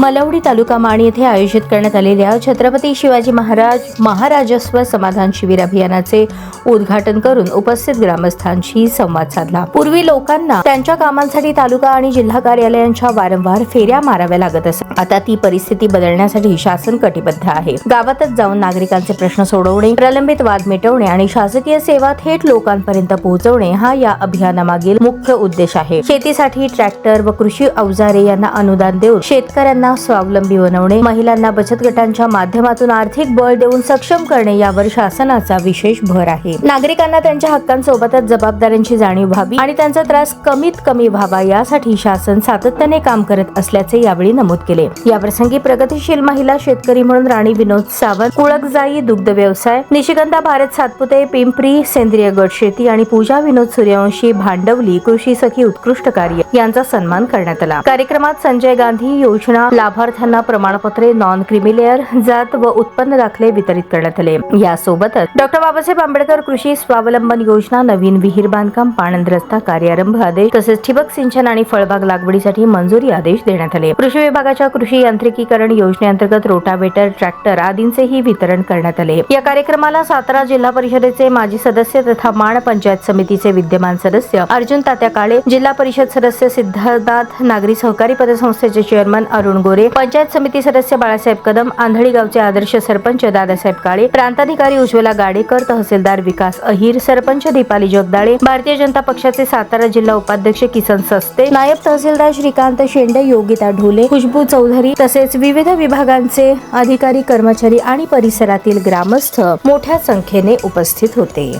मलवडी तालुका माण येथे आयोजित करण्यात आलेल्या छत्रपती शिवाजी महाराजस्व समाधान शिबिर अभियानाचे उद्घाटन करून उपस्थित ग्रामस्थांशी संवाद साधला। पूर्वी लोकांना त्यांच्या कामांसाठी तालुका आणि जिल्हा कार्यालयांच्या वारंवार फेऱ्या माराव्या लागत असत। आता ती परिस्थिती बदलण्यासाठी शासन कटिबद्ध आहे। गावातच जाऊन नागरिकांचे प्रश्न सोडवणे, प्रलंबित वाद मिटवणे आणि शासकीय सेवा थेट लोकांपर्यंत पोहोचवणे हा या अभियानामागील मुख्य उद्देश आहे। शेतीसाठी ट्रॅक्टर व कृषी अवजारे यांना अनुदान देऊन शेतकऱ्यांना स्वावलंबी बनवणे, महिलांना बचत गटांच्या माध्यमातून आर्थिक बळ देऊन सक्षम करणे यावर शासनाचा विशेष भर आहे। नागरिकांना त्यांच्या हक्कांसोबतच जबाबदाऱ्यांची जाणीव व्हावी आणि त्यांचा त्रास कमीत कमी व्हावा यासाठी शासन सातत्याने काम करत असल्याचे यावेळी नमूद केले। याप्रसंगी प्रगतिशील महिला शेतकरी म्हणून राणी विनोद सावंत, कुळकजाई दुग्ध व्यवसाय, निशिगंधा भारत सातपुते पिंपरी सेंद्रिय गट शेती आणि पूजा विनोद सूर्यवंशी भांडवली कृषी सखी उत्कृष्ट कार्य यांचा सन्मान करण्यात आला। कार्यक्रमात संजय गांधी योजना लाभार्थ्यांना प्रमाणपत्रे, नॉन क्रिमिलेअर जात व उत्पन्न दाखले वितरित करण्यात आले। यासोबतच डॉक्टर बाबासाहेब आंबेडकर कृषी स्वावलंबन योजना, नवीन विहीर बांधकाम, पाणंद रस्ता कार्यारंभ आदेश तसेच ठिबक सिंचन आणि फळबाग लागवडीसाठी मंजुरी आदेश देण्यात आले। कृषी विभागाच्या कृषी यांत्रिकीकरण योजनेअंतर्गत रोटावेटर, ट्रॅक्टर आदींचेही वितरण करण्यात आले। या कार्यक्रमाला सातारा जिल्हा परिषदेचे माजी सदस्य तथा माण पंचायत समितीचे विद्यमान सदस्य अर्जुन तात्या काळे, जिल्हा परिषद सदस्य सिद्धार्थ नागरी सहकारी पतसंस्थेचे चेअरमन अरुण गोरे, पंचायत समिती सदस्य बाळासाहेब कदम, आंधळी गावचे आदर्श सरपंच दादासाहेब काळे, प्रांताधिकारी उज्ज्वला गाडेकर, तहसीलदार विकास अहिर, सरपंच दीपाली जगदाळे, भारतीय जनता पक्षाचे सातारा जिल्हा उपाध्यक्ष किसन सस्ते, नायब तहसीलदार श्रीकांत शेंडे, योगिता ढोले, खुशबू चौधरी तसेच विविध विभागांचे अधिकारी, कर्मचारी आणि परिसरातील ग्रामस्थ मोठ्या संख्येने उपस्थित होते।